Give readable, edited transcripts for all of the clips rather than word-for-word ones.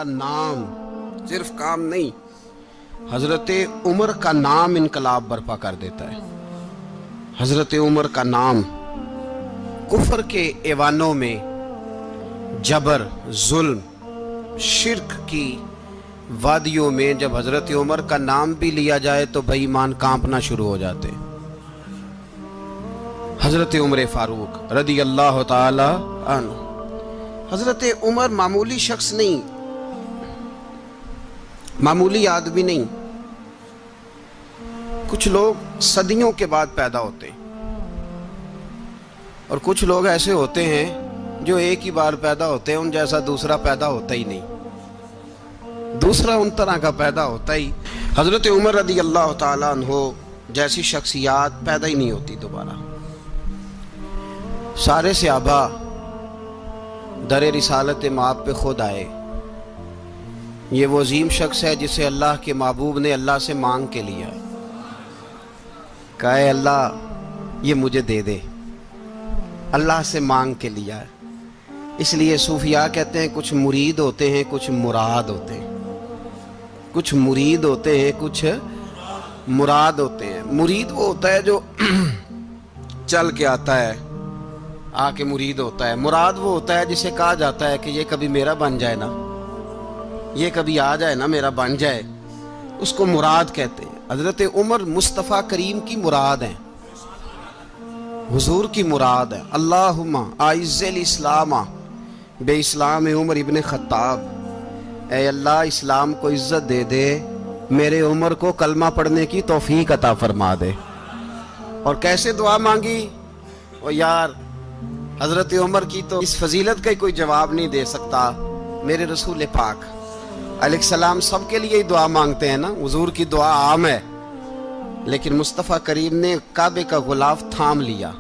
کا نام صرف کام نہیں، حضرت عمر کا نام انقلاب برپا کر دیتا ہے۔ حضرت عمر کا نام کفر کے ایوانوں میں جبر، ظلم، شرک کی وادیوں میں جب حضرت عمر کا نام بھی لیا جائے تو بے ایمان کانپنا شروع ہو جاتے۔ حضرت عمر فاروق رضی اللہ تعالی عنہ، حضرت عمر معمولی شخص نہیں، معمولی آدمی نہیں۔ کچھ لوگ صدیوں کے بعد پیدا ہوتے ہیں اور کچھ لوگ ایسے ہوتے ہیں جو ایک ہی بار پیدا ہوتے ہیں، ان جیسا دوسرا پیدا ہوتا ہی نہیں، دوسرا ان طرح کا پیدا ہوتا ہی۔ حضرت عمر رضی اللہ تعالیٰ عنہ جیسی شخصیات پیدا ہی نہیں ہوتی دوبارہ۔ سارے صحابہ در رسالت مآب پہ خود آئے۔ یہ وہ عظیم شخص ہے جسے اللہ کے محبوب نے اللہ سے مانگ کے لیا ہے، کہا اے اللہ یہ مجھے دے دے، اللہ سے مانگ کے لیا ہے۔ اس لیے صوفیاء کہتے ہیں کچھ مرید ہوتے ہیں، کچھ مراد ہوتے ہیں، کچھ مرید ہوتے ہیں، کچھ مراد ہوتے ہیں۔ مرید وہ ہوتا ہے جو چل کے آتا ہے، آ کے مرید ہوتا ہے۔ مراد وہ ہوتا ہے جسے کہا جاتا ہے کہ یہ کبھی میرا بن جائے نا، یہ کبھی آ جائے نا، میرا بن جائے، اس کو مراد کہتے ہیں۔ حضرت عمر مصطفیٰ کریم کی مراد ہیں، حضور کی مراد ہے۔ اللہم اعز الاسلام بے اسلام عمر ابن خطاب، اے اللہ اسلام کو عزت دے دے، میرے عمر کو کلمہ پڑھنے کی توفیق عطا فرما دے۔ اور کیسے دعا مانگی؟ او یار حضرت عمر کی تو اس فضیلت کا کوئی جواب نہیں دے سکتا، میرے رسول پاک علیہ السلام سب کے لیے ہی دعا مانگتے ہیں نا، حضور کی دعا عام ہے، لیکن مصطفیٰ کریم نے کعبے کا غلاف تھام لیا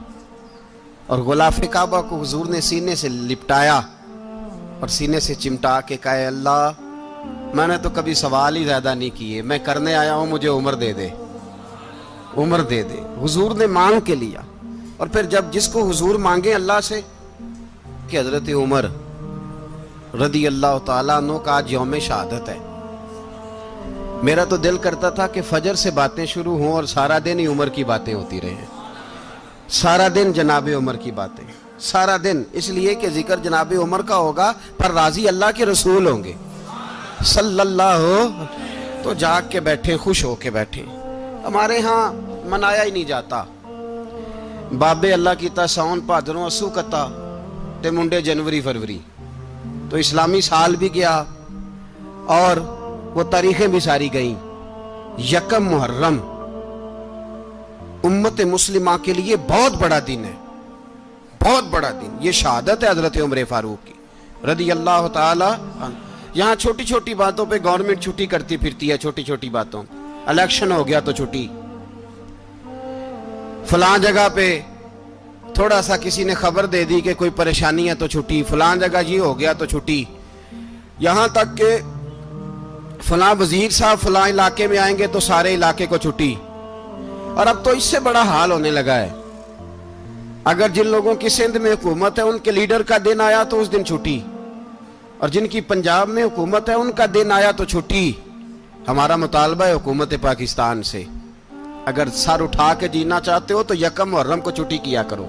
اور غلاف کعبہ کو حضور نے سینے سے لپٹایا اور سینے سے چمٹا کے کہا اے اللہ میں نے تو کبھی سوال ہی زیادہ نہیں کیے، میں کرنے آیا ہوں، مجھے عمر دے دے، عمر دے دے۔ حضور نے مانگ کے لیا۔ اور پھر جب جس کو حضور مانگے اللہ سے کہ حضرت عمر رضی اللہ تعالیٰ عنہ کا آج یوم شہادت ہے، میرا تو دل کرتا تھا کہ فجر سے باتیں شروع ہوں اور سارا دن ہی عمر کی باتیں ہوتی رہیں، سارا دن جناب عمر کی باتیں، سارا دن، اس لیے کہ ذکر جناب عمر کا ہوگا پر راضی اللہ کے رسول ہوں گے صلی اللہ، تو جاگ کے بیٹھیں، خوش ہو کے بیٹھیں۔ ہمارے ہاں منایا ہی نہیں جاتا، بابے اللہ کی تا ساؤن بھادروں اسو کتا تے منڈے جنوری فروری، تو اسلامی سال بھی گیا اور وہ تاریخیں بھی ساری گئیں۔ یکم محرم امت مسلمہ کے لیے بہت بڑا دن ہے، بہت بڑا دن، یہ شہادت ہے حضرت عمر فاروق کی رضی اللہ تعالی عنہ۔ یہاں چھوٹی چھوٹی باتوں پہ گورنمنٹ چھٹی کرتی پھرتی ہے، چھوٹی چھوٹی باتوں، الیکشن ہو گیا تو چھٹی، فلاں جگہ پہ تھوڑا سا کسی نے خبر دے دی کہ کوئی پریشانی ہے تو چھٹی، فلاں جگہ یہ ہو گیا تو چھٹی، یہاں تک کہ فلاں وزیر صاحب فلاں علاقے میں آئیں گے تو سارے علاقے کو چھٹی۔ اور اب تو اس سے بڑا حال ہونے لگا ہے، اگر جن لوگوں کی سندھ میں حکومت ہے ان کے لیڈر کا دن آیا تو اس دن چھٹی، اور جن کی پنجاب میں حکومت ہے ان کا دن آیا تو چھٹی۔ ہمارا مطالبہ ہے حکومت پاکستان سے، اگر سر اٹھا کے جینا چاہتے ہو تو یکم محرم کو چھٹی کیا کرو،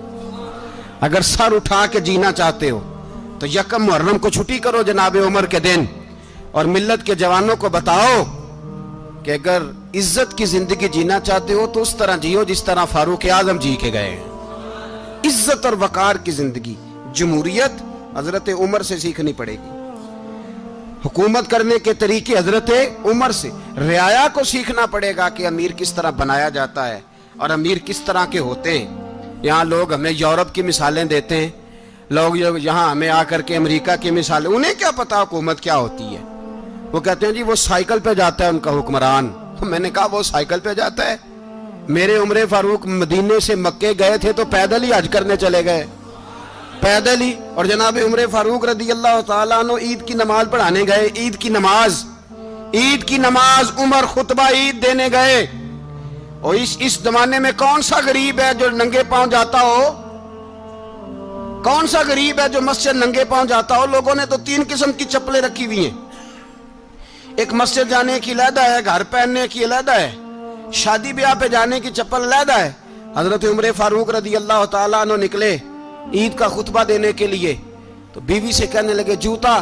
اگر سر اٹھا کے جینا چاہتے ہو تو یکم محرم کو چھٹی کرو جناب عمر کے دن، اور ملت کے جوانوں کو بتاؤ کہ اگر عزت کی زندگی جینا چاہتے ہو تو اس طرح جیو جس طرح فاروق اعظم جی کے گئے ہیں، عزت اور وقار کی زندگی۔ جمہوریت حضرت عمر سے سیکھنی پڑے گی، حکومت کرنے کے طریقے حضرت عمر سے، رعایا کو سیکھنا پڑے گا کہ امیر کس طرح بنایا جاتا ہے اور امیر کس طرح کے ہوتے ہیں۔ یہاں لوگ ہمیں یورپ کی مثالیں دیتے ہیں، لوگ یہاں ہمیں آ کر کے امریکہ کی مثالیں، انہیں کیا پتا حکومت کیا ہوتی ہے؟ وہ کہتے ہیں جی وہ سائیکل پہ جاتا ہے ان کا حکمران۔ میں نے کہا وہ سائیکل پہ جاتا ہے؟ میرے عمر فاروق مدینے سے مکے گئے تھے تو پیدل ہی حج کرنے چلے گئے، پیدل ہی۔ اور جناب عمر فاروق رضی اللہ تعالیٰ عنہ عید کی نماز پڑھانے گئے، عید کی نماز عمر خطبہ عید دینے گئے۔ اور اس زمانے میں کون سا غریب ہے جو ننگے پاؤں جاتا ہو؟ کون سا غریب ہے جو مسجد ننگے پاؤں جاتا ہو؟ لوگوں نے تو 3 قسم کی چپلیں رکھی ہوئی ہیں، ایک مسجد جانے کی علیحدہ ہے، گھر پہننے کی علیحدہ ہے، شادی بیاہ پہ جانے کی چپل علیحدہ ہے۔ حضرت عمر فاروق رضی اللہ تعالیٰ عنہ نکلے عید کا خطبہ دینے کے لیے، تو بیوی سے کہنے لگے جوتا،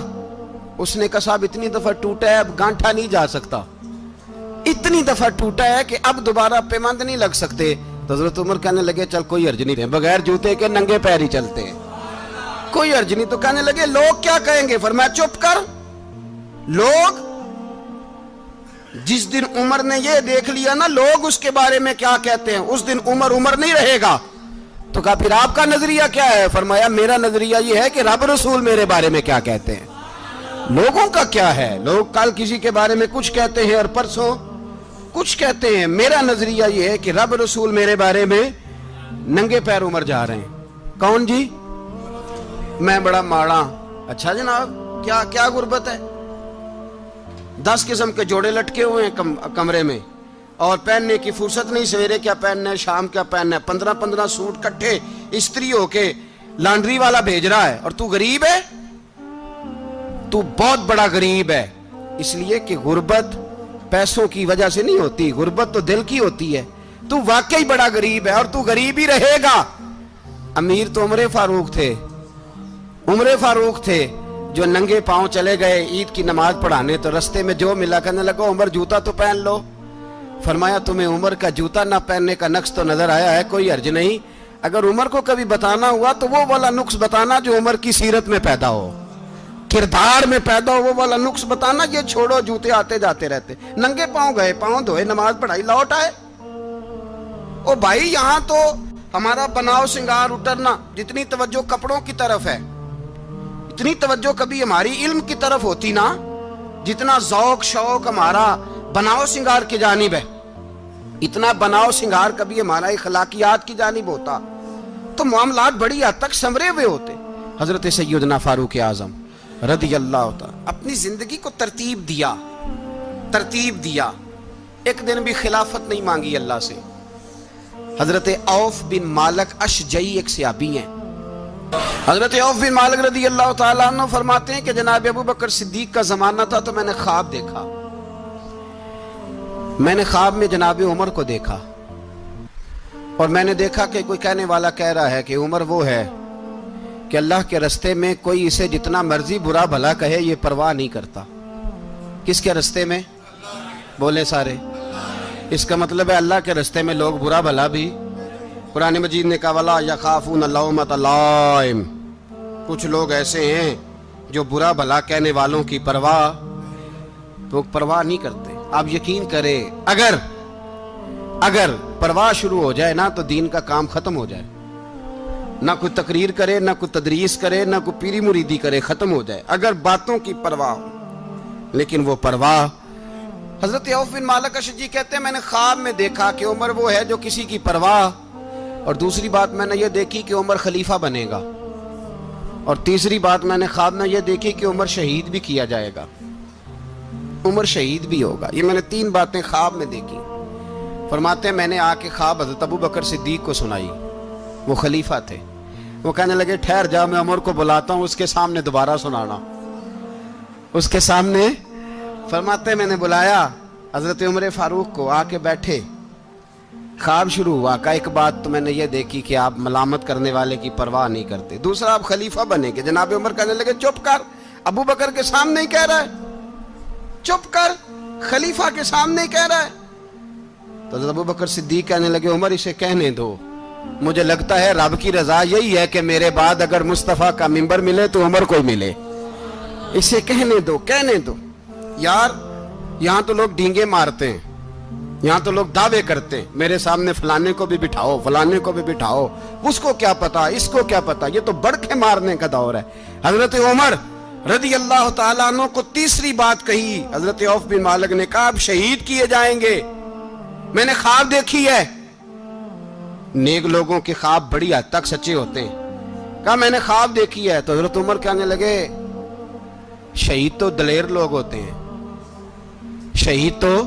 اس نے کہا صاحب اتنی دفعہ ٹوٹا ہے اب گانٹھا نہیں جا سکتا، اتنی دفعہ ٹوٹا ہے کہ اب دوبارہ پیمند نہیں لگ سکتے۔ تو حضرت عمر کہنے لگے چل کوئی حرج نہیں، بغیر جوتے کے ننگے پیر ہی چلتے ہیں، کوئی حرج نہیں۔ تو کہنے لگے لوگ کیا کہیں گے؟ فرمایا چپ کر، لوگ جس دن عمر نے یہ دیکھ لیا نا لوگ اس کے بارے میں کیا کہتے ہیں، اس دن عمر عمر نہیں رہے گا۔ تو کہا پھر آپ کا نظریہ کیا ہے؟ فرمایا میرا نظریہ یہ ہے کہ رب رسول میرے بارے میں کیا کہتے ہیں، لوگوں کا کیا ہے؟ لوگ کل کسی کے بارے میں کچھ کہتے ہیں اور پرسوں کچھ کہتے ہیں، میرا نظریہ یہ ہے کہ رب رسول میرے بارے میں ننگے پیر عمر جا رہے ہیں۔ کون جی؟ میں بڑا ماڑا۔ اچھا جناب، کیا غربت ہے؟ 10 قسم کے جوڑے لٹکے ہوئے ہیں کمرے میں، اور پہننے کی فرصت نہیں، سویرے کیا پہننا ہے، شام کیا پہننا ہے، 15 سوٹ کٹھے استری ہو کے لانڈری والا بھیج رہا ہے، اور تو غریب ہے، تو بہت بڑا غریب ہے۔ اس لیے کہ غربت پیسوں کی وجہ سے نہیں ہوتی، غربت تو دل کی ہوتی ہے۔ تو واقعی بڑا غریب ہے اور تو غریب ہی رہے گا۔ امیر تو عمر فاروق تھے، عمر فاروق تھے جو ننگے پاؤں چلے گئے عید کی نماز پڑھانے، تو رستے میں جو ملا کہنے لگا عمر جوتا تو پہن لو۔ فرمایا تمہیں عمر کا جوتا نہ پہننے کا نقص تو نظر آیا ہے، کوئی حرج نہیں، اگر عمر کو کبھی بتانا ہوا تو وہ والا نقص بتانا جو عمر کی سیرت میں پیدا ہو، کردار میں پیدا ہو، وہ والا نقص بتانا، یہ چھوڑو جوتے آتے جاتے رہتے۔ ننگے پاؤں گئے، پاؤں دھوئے، نماز پڑھائی، لوٹ آئے۔ او بھائی یہاں تو ہمارا بناؤ سنگار اترنا، جتنی توجہ کپڑوں کی طرف ہے اتنی توجہ کبھی ہماری علم کی طرف ہوتی نا، جتنا ذوق شوق ہمارا بناؤ سنگار کی جانب ہے، اتنا بناؤ سنگار کبھی ہمارا اخلاقیات کی جانب ہوتا تو معاملات بڑی حد تک سنورے ہوئے ہوتے۔ حضرت سیدنا فاروق اعظم رضی اللہ تعالی اپنی زندگی کو ترتیب دیا، ایک دن بھی خلافت نہیں مانگی اللہ سے۔ حضرت عوف بن مالک اشجعی ایک صحابی ہیں، حضرت عوف بن مالک رضی اللہ تعالیٰ عنہ فرماتے ہیں کہ جناب ابو بکر صدیق کا زمانہ تھا تو میں نے خواب دیکھا، میں نے خواب میں جناب عمر کو دیکھا، اور میں نے دیکھا کہ کوئی کہنے والا کہہ رہا ہے کہ عمر وہ ہے کہ اللہ کے رستے میں کوئی اسے جتنا مرضی برا بھلا کہے یہ پرواہ نہیں کرتا۔ کس کے رستے میں؟ بولے سارے۔ اس کا مطلب ہے اللہ کے رستے میں لوگ برا بھلا بھی، قرآن مجید نے کہا وَلَا يَخَافُونَ لَوْمَةَ لَائِمٍ، کچھ لوگ ایسے ہیں جو برا بھلا کہنے والوں کی پرواہ نہیں کرتے۔ آپ یقین کریں اگر پرواہ شروع ہو جائے نا تو دین کا کام ختم ہو جائے، نہ کوئی تقریر کرے، نہ کوئی تدریس کرے، نہ کوئی پیری مریدی کرے، ختم ہو جائے اگر باتوں کی پرواہ ہو۔ لیکن وہ پرواہ، حضرت عوف بن مالک اشجعی کہتے ہیں میں نے خواب میں دیکھا کہ عمر وہ ہے جو کسی کی پرواہ، اور دوسری بات میں نے یہ دیکھی کہ عمر خلیفہ بنے گا، اور تیسری بات میں نے خواب میں یہ دیکھی کہ عمر شہید بھی کیا جائے گا، عمر شہید بھی ہوگا۔ یہ میں نے 3 باتیں خواب میں دیکھی۔ فرماتے ہیں میں نے آ کے خواب حضرت ابو بکر صدیق کو سنائی، وہ خلیفہ تھے، وہ کہنے لگے ٹھہر جا میں عمر کو بلاتا ہوں، اس کے سامنے دوبارہ سنانا، اس کے سامنے۔ فرماتے ہیں میں نے بلایا حضرت عمر فاروق کو، آ کے بیٹھے، خواب شروع ہوا، کہ ایک بات تو میں نے یہ دیکھی کہ آپ ملامت کرنے والے کی پرواہ نہیں کرتے، دوسرا آپ خلیفہ بنے گے۔ جناب عمر کہنے لگے چپ کر، ابو بکر کے سامنے ہی کہہ رہا ہے، چپ کر، خلیفہ کے سامنے ہی کہہ رہا ہے۔ تو حضرت ابو بکر صدیق کہنے لگے عمر اسے کہنے دو، مجھے لگتا ہے رب کی رضا یہی ہے کہ میرے بعد اگر مصطفیٰ کا منبر ملے تو عمر کو ملے، اسے کہنے دو۔ یار یہاں تو لوگ ڈینگے مارتے ہیں، یہاں تو لوگ دعوے کرتے ہیں میرے سامنے فلانے کو بھی بٹھاؤ، فلانے کو بھی بٹھاؤ، اس کو کیا پتا، اس کو کیا پتا، یہ تو بڑکے مارنے کا دور ہے۔ حضرت عمر رضی اللہ تعالیٰ عنہ کو تیسری بات کہی، حضرت عوف بن مالک نے کہا آپ شہید کیے جائیں گے، میں نے خواب دیکھی ہے۔ نیک لوگوں کے خواب بڑی حد تک سچے ہوتے ہیں، کہا میں نے خواب دیکھی ہے۔ تو حضرت عمر کہنے لگے شہید تو دلیر لوگ ہوتے ہیں، شہید تو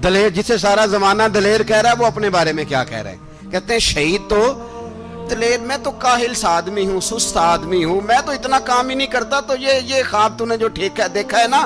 دلیر، جسے سارا زمانہ دلیر کہہ رہا ہے وہ اپنے بارے میں کیا کہہ رہے ہیں؟ کہتے ہیں شہید تو دلیر، میں تو کاہل سا آدمی ہوں، سست آدمی ہوں، میں تو اتنا کام ہی نہیں کرتا، تو یہ خواب تو نے جو ٹھیک ہے دیکھا ہے نا،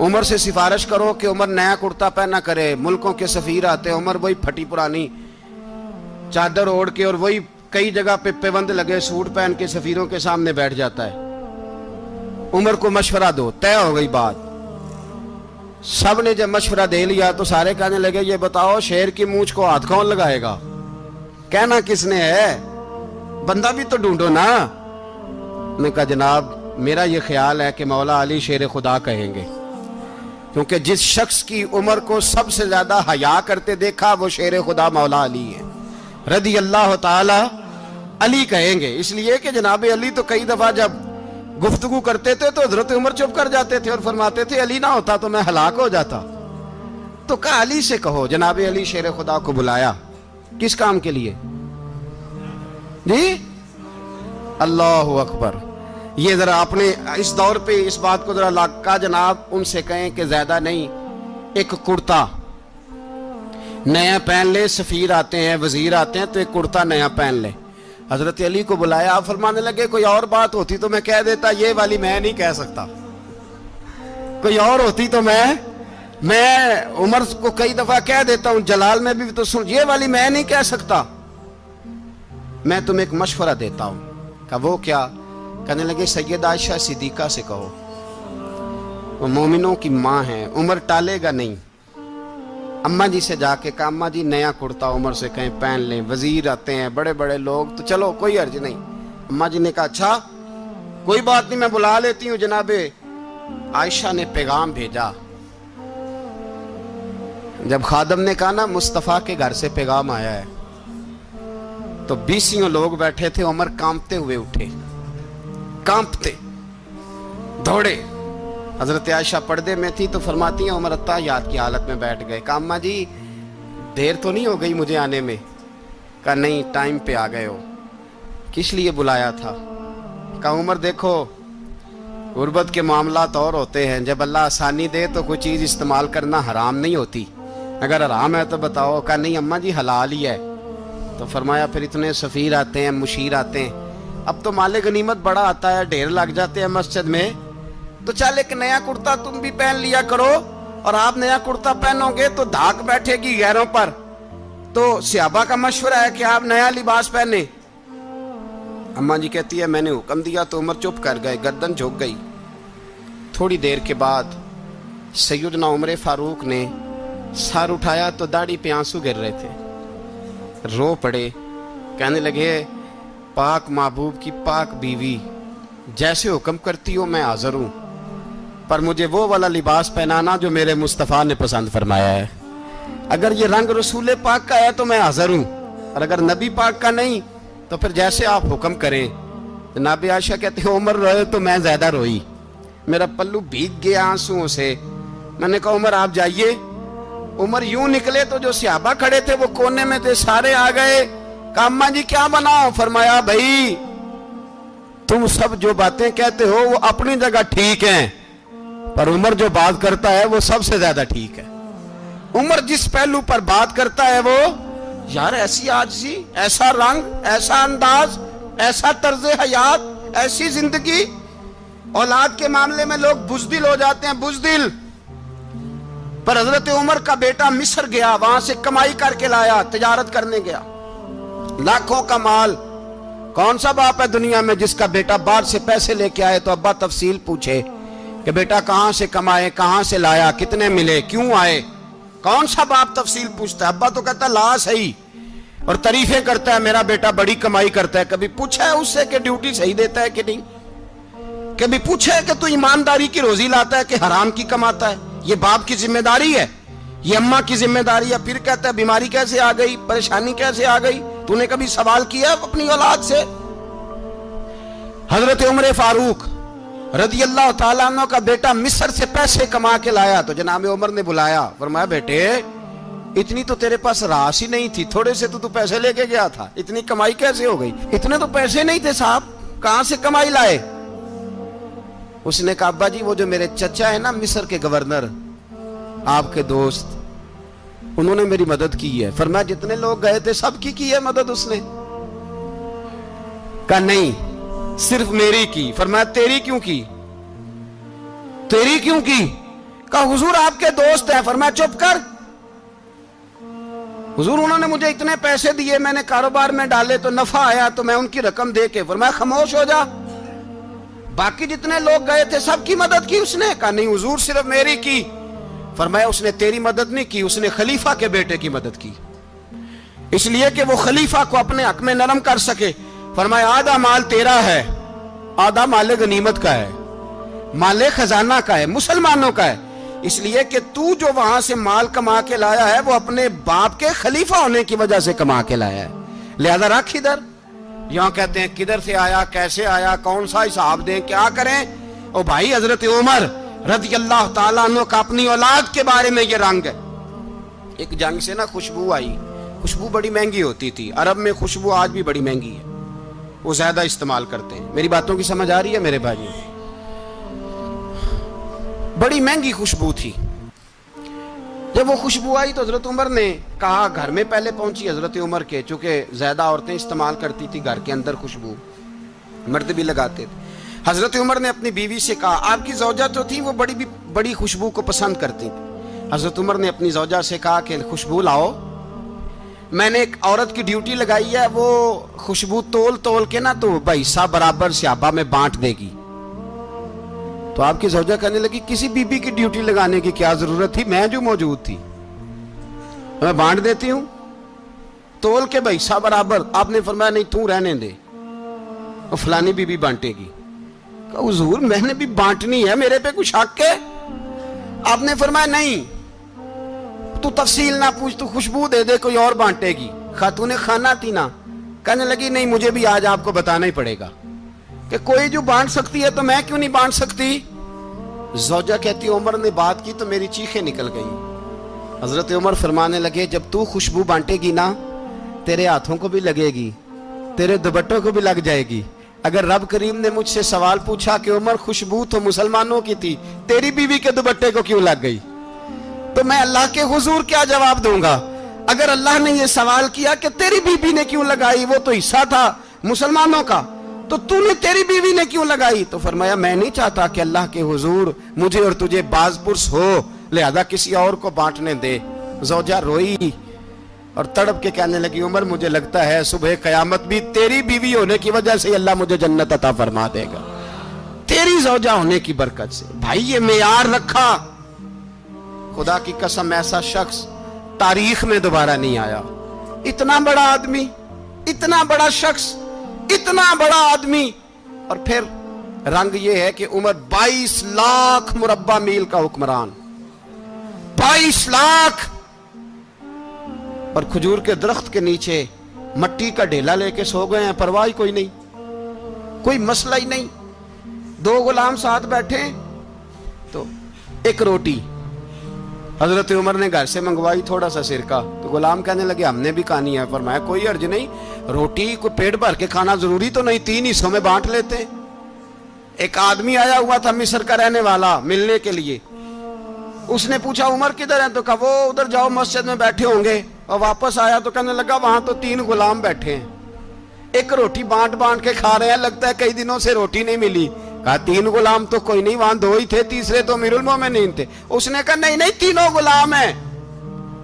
عمر سے سفارش کرو کہ عمر نیا کرتا پہنا کرے. ملکوں کے سفیر آتے ہیں, عمر وہی پھٹی پرانی چادر اوڑھ کے اور وہی کئی جگہ پہ پیوند لگے سوٹ پہن کے سفیروں کے سامنے بیٹھ جاتا ہے. عمر کو مشورہ دو. طے ہو گئی بات. سب نے جب مشورہ دے لیا تو سارے کہنے لگے یہ بتاؤ شیر کی مونچھ کو ہاتھ کون لگائے گا؟ کہنا کس نے ہے؟ بندہ بھی تو ڈھونڈو نا. میں کہا جناب میرا یہ خیال ہے کہ مولا علی شیر خدا کہیں گے, کیونکہ جس شخص کی عمر کو سب سے زیادہ حیا کرتے دیکھا وہ شیر خدا مولا علی ہے رضی اللہ تعالی. علی کہیں گے اس لیے کہ جناب علی تو کئی دفعہ جب گفتگو کرتے تھے تو حضرت عمر چپ کر جاتے تھے اور فرماتے تھے علی نہ ہوتا تو میں ہلاک ہو جاتا. تو کہا علی سے کہو. جناب علی شیر خدا کو بلایا. کس کام کے لیے جی؟ اللہ اکبر. یہ ذرا اپنے اس دور پہ اس بات کو ذرا لاکا جناب ان سے کہیں کہ زیادہ نہیں, ایک کرتا نیا پہن لے. سفیر آتے ہیں, وزیر آتے ہیں تو ایک کرتا نیا پہن لے. حضرت علی کو بلایا. آپ فرمانے لگے کوئی اور بات ہوتی تو میں کہہ دیتا, یہ والی میں نہیں کہہ سکتا. کوئی اور ہوتی تو میں عمر کو کئی دفعہ کہہ دیتا ہوں, جلال میں بھی تو سن, یہ والی میں نہیں کہہ سکتا. میں تمہیں ایک مشورہ دیتا ہوں. کہا وہ کیا؟ کہنے لگے سیدہ عائشہ صدیقہ سے کہو, وہ مومنوں کی ماں ہیں, عمر ٹالے گا نہیں. اماں جی سے جا کے کہا اماں جی نیا کرتا عمر سے کہیں پہن لیں. وزیر آتے ہیں, بڑے بڑے لوگ, تو چلو کوئی عرض نہیں. اماں جی نے کہا اچھا کوئی بات نہیں میں بلا لیتی ہوں. جناب عائشہ نے پیغام بھیجا. جب خادم نے کہا نا مصطفیٰ کے گھر سے پیغام آیا ہے, تو 20 لوگ بیٹھے تھے. عمر کانپتے ہوئے اٹھے, کانپتے دوڑے. حضرت عائشہ پردے میں تھی تو فرماتی ہیں عمر اتحیات کی حالت میں بیٹھ گئے. کہا اماں جی دیر تو نہیں ہو گئی مجھے آنے میں؟ کہا نہیں ٹائم پہ آ گئے ہو. کس لیے بلایا تھا؟ کہا عمر دیکھو غربت کے معاملات اور ہوتے ہیں, جب اللہ آسانی دے تو کوئی چیز استعمال کرنا حرام نہیں ہوتی, اگر حرام ہے تو بتاؤ. کہا نہیں اماں جی حلال ہی ہے. تو فرمایا پھر اتنے سفیر آتے ہیں, مشیر آتے ہیں, اب تو مال غنیمت بڑا آتا ہے, ڈھیر لگ جاتے ہیں مسجد میں, تو چل ایک نیا کرتا تم بھی پہن لیا کرو. اور آپ نیا کرتا پہنو گے تو دھاک بیٹھے گی غیروں پر. تو صحابہ کا مشورہ ہے کہ آپ نیا لباس پہنے. اماں جی کہتی ہے میں نے حکم دیا تو عمر چپ کر گئے, گردن جھک گئی. تھوڑی دیر کے بعد سیدنا عمر فاروق نے سر اٹھایا تو داڑھی پہ آنسو گر رہے تھے, رو پڑے. کہنے لگے پاک محبوب کی پاک بیوی جیسے حکم کرتی ہو میں حاضر ہوں, پر مجھے وہ والا لباس پہنانا جو میرے مصطفیٰ نے پسند فرمایا ہے. اگر یہ رنگ رسول پاک کا ہے تو میں حاضر ہوں, اور اگر نبی پاک کا نہیں تو پھر جیسے آپ حکم کریں. جناب عائشہ کہتے ہیں عمر روئے تو میں زیادہ روئی, میرا پلو بھیگ گیا آنسوؤں سے. میں نے کہا عمر آپ جائیے. عمر یوں نکلے تو جو صحابہ کھڑے تھے وہ کونے میں تھے, سارے آ گئے. کہا اماں جی کیا بناؤ؟ فرمایا بھائی تم سب جو باتیں کہتے ہو وہ اپنی جگہ ٹھیک ہیں, پر عمر جو بات کرتا ہے وہ سب سے زیادہ ٹھیک ہے. عمر جس پہلو پر بات کرتا ہے وہ یار ایسی عاجزی, ایسا رنگ, ایسا انداز, ایسا طرز حیات, ایسی زندگی. اولاد کے معاملے میں لوگ بزدل ہو جاتے ہیں, بزدل. پر حضرت عمر کا بیٹا مصر گیا, وہاں سے کمائی کر کے لایا, تجارت کرنے گیا, لاکھوں کا مال. کون سا باپ ہے دنیا میں جس کا بیٹا باہر سے پیسے لے کے آئے تو ابا تفصیل پوچھے کہ بیٹا کہاں سے کمائے, کہاں سے لایا, کتنے ملے, کیوں آئے؟ کون سا باپ تفصیل پوچھتا ہے؟ ابا تو کہتا ہے لا صحیح, اور تعریفیں کرتا ہے میرا بیٹا بڑی کمائی کرتا ہے. کبھی پوچھا ہے اس سے کہ ڈیوٹی صحیح دیتا ہے کہ نہیں؟ کبھی پوچھا ہے کہ تو ایمانداری کی روزی لاتا ہے کہ حرام کی کماتا ہے؟ یہ باپ کی ذمہ داری ہے, یہ اماں کی ذمہ داری ہے. پھر کہتا ہے بیماری کیسے آ گئی, پریشانی کیسے آ گئی؟ تو نے کبھی سوال کیا اپنی اولاد سے؟ حضرت عمر فاروق رضی اللہ تعالیٰ عنہ کا بیٹا مصر سے پیسے کما کے لایا تو جناب عمر نے بلایا, فرمایا بیٹے اتنی تو تیرے پاس راس ہی نہیں تھی, تھوڑے سے تو پیسے لے کے گیا تھا, اتنی کمائی کیسے ہو گئی؟ اتنے تو پیسے نہیں تھے صاحب, کہاں سے کمائی لائے؟ اس نے کہا ابا جی وہ جو میرے چچا ہے نا مصر کے گورنر, آپ کے دوست, انہوں نے میری مدد کی ہے. فرمایا جتنے لوگ گئے تھے سب کی ہے مدد اس نے؟ کہا نہیں صرف میری کی. فرمایا تیری کیوں کی؟ تیری کیوں کی؟ کہا حضور آپ کے دوست ہیں. فرمایا چپ کر. حضور انہوں نے مجھے اتنے پیسے دیے, میں نے کاروبار میں ڈالے تو نفع آیا تو میں ان کی رقم دے کے. فرمایا خاموش ہو جا. باقی جتنے لوگ گئے تھے سب کی مدد کی اس نے؟ کہا نہیں حضور صرف میری کی. فرمایا اس نے تیری مدد نہیں کی, اس نے خلیفہ کے بیٹے کی مدد کی, اس لیے کہ وہ خلیفہ کو اپنے حق میں نرم کر سکے. فرمایا آدھا مال تیرا ہے, آدھا مال غنیمت کا ہے, مال خزانہ کا ہے, مسلمانوں کا ہے, اس لیے کہ تو جو وہاں سے مال کما کے لایا ہے وہ اپنے باپ کے خلیفہ ہونے کی وجہ سے کما کے لایا ہے, لہذا رکھ ادھر. یہاں کہتے ہیں کدھر سے آیا, کیسے آیا, کون سا حساب دیں, کیا کریں. او بھائی حضرت عمر رضی اللہ تعالیٰ عنہ کا اپنی اولاد کے بارے میں یہ رنگ ہے. ایک جنگ سے نا خوشبو آئی, خوشبو بڑی مہنگی ہوتی تھی, عرب میں خوشبو آج بھی بڑی مہنگی ہے, وہ زیادہ استعمال کرتے ہیں. میری باتوں کی سمجھ آ رہی ہے میرے بھائی؟ بڑی مہنگی خوشبو تھی. جب وہ خوشبو آئی تو حضرت عمر نے کہا, گھر میں پہلے پہنچی حضرت عمر کے, چونکہ زیادہ عورتیں استعمال کرتی تھی گھر کے اندر خوشبو, مرد بھی لگاتے تھے. حضرت عمر نے اپنی بیوی سے کہا, آپ کی زوجہ تو تھی وہ بڑی خوشبو کو پسند کرتی تھی. حضرت عمر نے اپنی زوجہ سے کہا کہ خوشبو لاؤ, میں نے ایک عورت کی ڈیوٹی لگائی ہے, وہ خوشبو تول کے نا تو حصہ برابر صحابہ میں بانٹ دے گی. تو آپ کی زوجہ کہنے لگی کسی بی بی کی ڈیوٹی لگانے کی کیا ضرورت تھی, میں جو موجود تھی میں بانٹ دیتی ہوں تول کے حصہ برابر. آپ نے فرمایا نہیں تو رہنے دے, اور فلانی بی بی بانٹے گی. کہا حضور میں نے بھی بانٹنی ہے, میرے پہ کچھ شک ہے؟ آپ نے فرمایا نہیں, تو تفصیل نہ پوچھ, تو خوشبو دے دے, کوئی اور بانٹے گی. خاتون خانہ تھی نا, کہنے لگی نہیں مجھے بھی آج آپ کو بتانا ہی پڑے گا کہ کوئی جو بانٹ سکتی ہے تو میں کیوں نہیں بانٹ سکتی. زوجہ کہتی عمر نے بات کی تو میری چیخیں نکل گئی. حضرت عمر فرمانے لگے جب تو خوشبو بانٹے گی نا تیرے ہاتھوں کو بھی لگے گی, تیرے دوپٹوں کو بھی لگ جائے گی. اگر رب کریم نے مجھ سے سوال پوچھا کہ عمر خوشبو تو مسلمانوں کی تھی, تیری بیوی کے دوپٹے کو کیوں لگ گئی, تو میں اللہ کے حضور کیا جواب دوں گا؟ اگر اللہ نے یہ سوال کیا کہ تیری بیوی نے کیوں لگائی, وہ تو حصہ تھا مسلمانوں کا, تو نے تیری بیوی نے کیوں لگائی؟ تو فرمایا میں نہیں چاہتا کہ اللہ کے حضور مجھے اور تجھے باز پرس ہو, لہذا کسی اور کو بانٹنے دے. زوجہ روئی اور تڑپ کے کہنے لگی عمر مجھے لگتا ہے صبح قیامت بھی تیری بیوی ہونے کی وجہ سے اللہ مجھے جنت عطا فرما دے گا, تیری زوجہ ہونے کی برکت سے. بھائی یہ معیار رکھا, خدا کی قسم ایسا شخص تاریخ میں دوبارہ نہیں آیا. اتنا بڑا آدمی, اتنا بڑا شخص, اتنا بڑا آدمی, اور پھر رنگ یہ ہے کہ عمر 22 لاکھ مربع میل کا حکمران, 22 لاکھ, اور کھجور کے درخت کے نیچے مٹی کا ڈھیلا لے کے سو گئے ہیں, پرواہ کوئی نہیں, کوئی مسئلہ ہی نہیں. 2 غلام ساتھ بیٹھے تو ایک روٹی حضرت عمر نے گھر سے منگوائی, تھوڑا سا سرکہ, تو غلام کہنے لگے ہم نے بھی کھانی ہے. فرمایا کوئی حرج نہیں, روٹی کو پیٹ بھر کے کھانا ضروری تو نہیں, 3 حصوں میں بانٹ لیتے. ایک آدمی آیا ہوا تھا مصر کا رہنے والا ملنے کے لیے, اس نے پوچھا عمر کدھر ہیں, تو کہا وہ ادھر جاؤ مسجد میں بیٹھے ہوں گے. اور واپس آیا تو کہنے لگا وہاں تو 3 غلام بیٹھے ہیں, ایک روٹی بانٹ کے کھا رہے ہیں, لگتا ہے کئی دنوں سے روٹی نہیں ملی. کہا 3 غلام تو کوئی نہیں, وہاں 2 ہی تھے, تیسرے تو امیر المومنین تھے. اس نے کہا نہیں 3 غلام ہیں,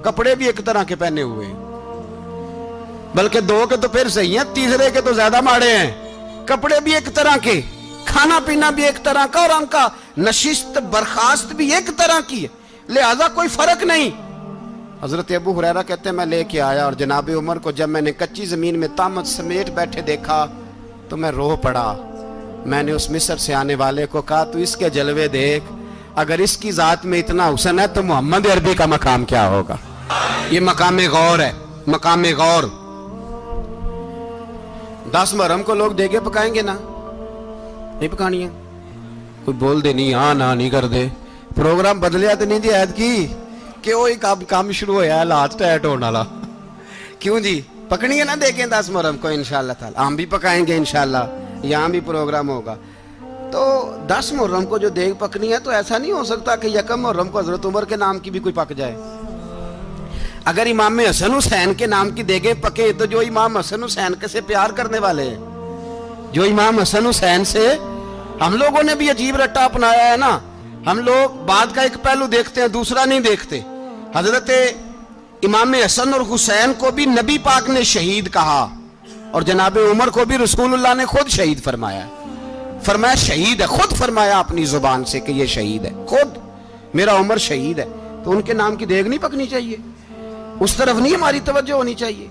کپڑے بھی ایک طرح کے پہنے ہوئے, بلکہ 2 کے تو پھر صحیح ہیں, تیسرے کے تو زیادہ ماڑے ہیں. کپڑے بھی ایک طرح کے, کھانا پینا بھی ایک طرح کا, اور ان کا نشست برخاست بھی ایک طرح کی ہے, لہذا کوئی فرق نہیں. حضرت ابو ہریرہ کہتے ہیں میں لے کے آیا, اور جناب عمر کو جب میں نے کچی زمین میں تامت سمیٹ بیٹھے دیکھا تو میں رو پڑا. میں نے اس مصر سے آنے والے کو کہا تو اس کے جلوے دیکھ, اگر اس کی ذات میں اتنا حسن ہے تو محمد عربی کا مقام کیا ہوگا. یہ مقام غور ہے, مقام غور. 10 محرم کو لوگ دیگے پکائیں گے نا, نہیں پکانی ہے, کوئی بول دے نہیں, ہاں نہ نہیں کر دے, پروگرام بدلیا تو نہیں دی عید کی کہ وہی کام شروع ہوا ہے لاسٹ ٹائٹ ہونے والا. کیوں جی پکنی ہے نا دیکھیں 10 محرم کو انشاءاللہ تعالی, ہم بھی پکائیں گے انشاءاللہ, یہاں بھی پروگرام ہوگا. تو 10 محرم کو جو دیگ پکنی ہے تو ایسا نہیں ہو سکتا کہ 1 محرم کو حضرت عمر کے نام کی بھی کوئی پک جائے. اگر امام حسن حسین کے نام کی دیگیں پکے تو جو امام حسن حسین سے پیار کرنے والے ہیں, جو امام حسن حسین سے ہم لوگوں نے بھی عجیب رٹا اپنایا ہے نا, ہم لوگ بات کا ایک پہلو دیکھتے ہیں، دوسرا نہیں دیکھتے۔ حضرت امام حسن اور حسین کو بھی نبی پاک نے شہید کہا، اور جناب عمر کو بھی رسول اللہ نے خود شہید فرمایا، فرمایا شہید ہے، خود فرمایا اپنی زبان سے کہ یہ شہید ہے، خود میرا عمر شہید ہے۔ تو ان کے نام کی دیگ نہیں پکنی چاہیے، اس طرف نہیں ہماری توجہ ہونی چاہیے۔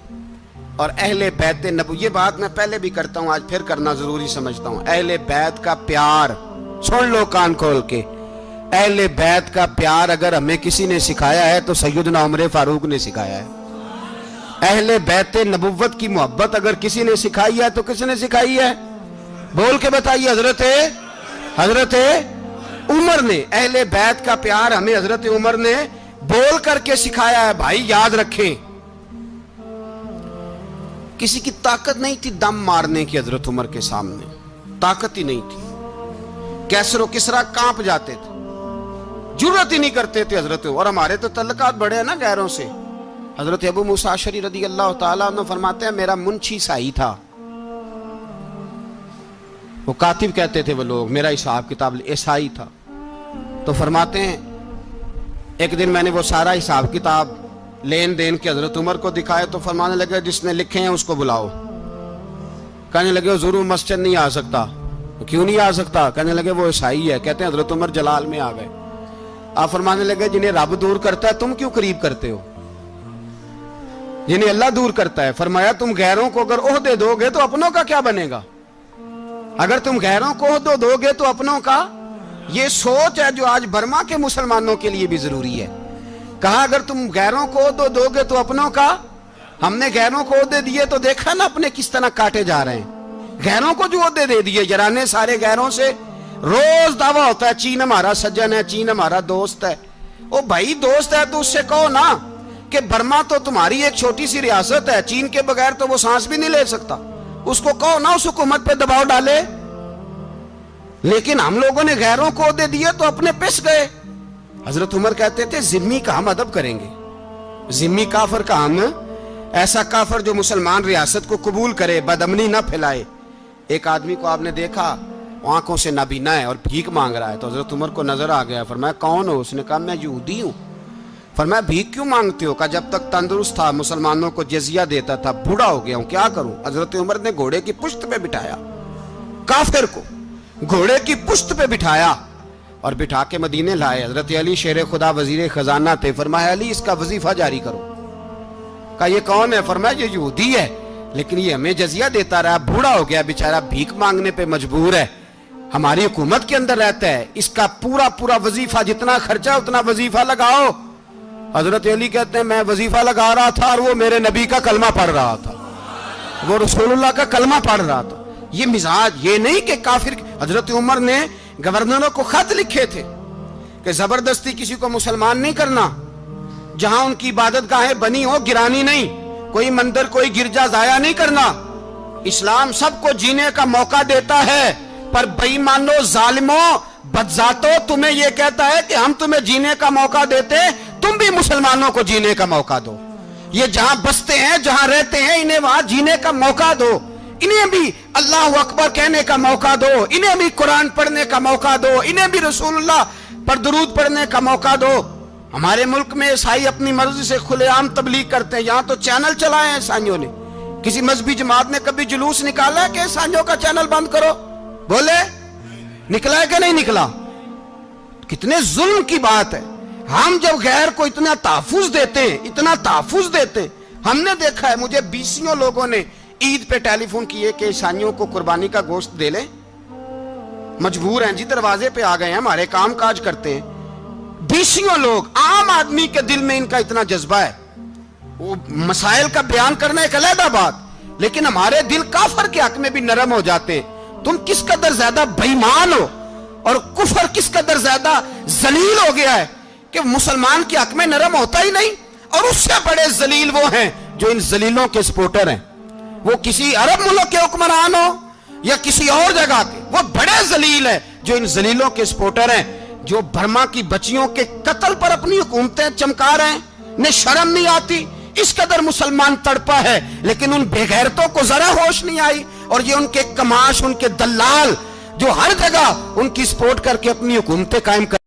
اور اہل بیت نبو، یہ بات میں پہلے بھی کرتا ہوں، آج پھر کرنا ضروری سمجھتا ہوں۔ اہل بیت کا پیار، سن لو کان کھول کے، اہل بیت کا پیار اگر ہمیں کسی نے سکھایا ہے تو سیدنا عمر فاروق نے سکھایا ہے۔ اہل بیت نبوت کی محبت اگر کسی نے سکھائی ہے تو کس نے سکھائی ہے؟ بول کے بتائیے۔ حضرت عمر نے۔ اہل بیت کا پیار ہمیں حضرت عمر نے بول کر کے سکھایا ہے۔ بھائی یاد رکھیں، کسی کی طاقت نہیں تھی دم مارنے کی حضرت عمر کے سامنے، طاقت ہی نہیں تھی۔ کیسر و کسرا کانپ جاتے تھے، جرأت ہی نہیں کرتے تھے حضرت۔ اور ہمارے تو تعلقات بڑے ہیں نا غیروں سے۔ حضرت ابو موسیٰ اشعری رضی اللہ تعالیٰ عنہ فرماتے ہیں میرا منشی عیسائی تھا، وہ کاتب کہتے تھے وہ لوگ، میرا حساب کتاب عیسائی تھا۔ تو فرماتے ہیں ایک دن میں نے وہ سارا حساب کتاب لین دین کے حضرت عمر کو دکھائے تو فرمانے لگے جس نے لکھے ہیں اس کو بلاؤ۔ کہنے لگے ضرور مسجد نہیں آ سکتا۔ کیوں نہیں آ سکتا؟ کہنے لگے وہ عیسائی ہے۔ کہتے ہیں حضرت عمر جلال میں آ گئے۔ آپ فرمانے لگے جنہیں رب دور کرتا ہے تم کیوں قریب کرتے ہو؟ جنہیں اللہ دور کرتا ہے۔ فرمایا تم غیروں کو اگر عہدے دو گے تو اپنوں کا کیا بنے گا؟ اگر تم غیروں کو عہدے دو گے تو اپنوں کا۔ یہ سوچ ہے جو آج برما کے مسلمانوں کے لیے بھی ضروری ہے۔ کہا اگر تم غیروں کو عہدے دو گے تو اپنوں کا۔ ہم نے غیروں کو عہدے دیے تو دیکھا نا اپنے کس طرح کاٹے جا رہے ہیں۔ غیروں کو جو عہدے دے دیے جرانے سارے غیروں سے، روز دعویٰ ہوتا ہے چین ہمارا سجن ہے، چین ہمارا دوست ہے۔ او بھائی دوست ہے تو اس سے کہو نا کہ برما تو تمہاری ایک چھوٹی سی ریاست ہے، چین کے بغیر تو وہ سانس بھی نہیں لے سکتا۔ اس کو کہو نا اس حکومت پہ دباؤ ڈالے۔ لیکن ہم لوگوں نے غیروں کو عہدے دیے تو اپنے پس گئے۔ حضرت عمر کہتے تھے ذمی کا ہم ادب کریں گے، ذمی کافر کا ہم، ایسا کافر جو مسلمان ریاست کو قبول کرے، بدامنی نہ پھیلائے۔ ایک آدمی کو آپ نے دیکھا آنکھوں سے نابینا ہے اور بھیک مانگ رہا ہے، تو حضرت عمر کو نظر آ گیا۔ فرمایا کون ہو؟ اس نے کہا میں یہودی ہوں۔ فرمایا بھیک کیوں مانگتے ہو؟ کہا جب تک تندرست تھا مسلمانوں کو جزیہ دیتا تھا، بوڑھا ہو گیا ہوں کیا کروں؟ حضرت عمر نے گھوڑے کی پشت پہ بٹھایا، کافر کو گھوڑے کی پشت پہ بٹھایا اور بٹھا کے مدینے لائے۔ حضرت علی شیر خدا وزیر خزانہ تھے۔ فرمایا علی اس کا وظیفہ جاری کرو۔ کہا یہ کون ہے؟ فرمایا یہ یہودی ہے لیکن یہ ہمیں جزیہ دیتا رہا، بوڑھا ہو گیا بیچارہ، بھیک مانگنے پہ مجبور ہے، ہماری حکومت کے اندر رہتا ہے، اس کا پورا وظیفہ جتنا خرچہ اتنا وظیفہ لگاؤ۔ حضرت علی کہتے ہیں میں وظیفہ لگا رہا تھا اور وہ میرے نبی کا کلمہ پڑھ رہا تھا، وہ رسول اللہ کا کلمہ پڑھ رہا تھا۔ یہ مزاج، یہ نہیں کہ کافر۔ حضرت عمر نے گورنروں کو خط لکھے تھے کہ زبردستی کسی کو مسلمان نہیں کرنا، جہاں ان کی عبادت گاہیں بنی ہو گرانی نہیں، کوئی مندر کوئی گرجا ضائع نہیں کرنا۔ اسلام سب کو جینے کا موقع دیتا ہے، پر بے ایمانو ظالموں بدذاتوں تمہیں یہ کہتا ہے کہ ہم تمہیں جینے کا موقع دیتے، تم بھی مسلمانوں کو جینے کا موقع دو۔ یہ جہاں بستے ہیں جہاں رہتے ہیں انہیں وہاں جینے کا موقع دو، انہیں بھی اللہ اکبر کہنے کا موقع دو، انہیں بھی قرآن پڑھنے کا موقع دو، انہیں بھی رسول اللہ پر درود پڑھنے کا موقع دو۔ ہمارے ملک میں عیسائی اپنی مرضی سے کھلے عام تبلیغ کرتے ہیں، یہاں تو چینل چلائے ہیں عیسائیوں نے۔ کسی مذہبی جماعت نے کبھی جلوس نکالا ہے کہ عیسائیوں کا چینل بند کرو؟ بولے نکلا ہے کہ نہیں نکلا؟ کتنے ظلم کی بات ہے۔ ہم جب غیر کو اتنا تحفظ دیتے ہیں، اتنا تحفظ دیتے ہیں، ہم نے دیکھا ہے مجھے بیسیوں لوگوں نے عید پہ ٹیلی فون کیے کہ عیسائیوں کو قربانی کا گوشت دے لیں، مجبور ہیں جی، دروازے پہ آ گئے ہیں، ہمارے کام کاج کرتے ہیں۔ بیسیوں لوگ، عام آدمی کے دل میں ان کا اتنا جذبہ ہے، وہ مسائل کا بیان کرنا ایک علیحدہ بات، لیکن ہمارے دل کافر کے حق میں بھی نرم ہو جاتے ہیں۔ تم کس قدر زیادہ بے ایمان ہو اور کفر کس قدر زیادہ ذلیل ہو گیا ہے کہ مسلمان کے حق میں نرم ہوتا ہی نہیں۔ اور اس سے بڑے ذلیل وہ ہیں جو ان ذلیلوں کے سپورٹر ہیں، وہ کسی عرب ملک کے حکمران ہو یا کسی اور جگہ کے، وہ بڑے ذلیل ہیں جو ان ذلیلوں کے سپورٹر ہیں، جو برما کی بچیوں کے قتل پر اپنی حکومتیں چمکا رہے ہیں، انہیں شرم نہیں آتی۔ اس قدر مسلمان تڑپا ہے لیکن ان بے غیرتوں کو ذرا ہوش نہیں آئی، اور یہ ان کے کماش، ان کے دلال جو ہر جگہ ان کی سپورٹ کر کے اپنی حکومتیں قائم کر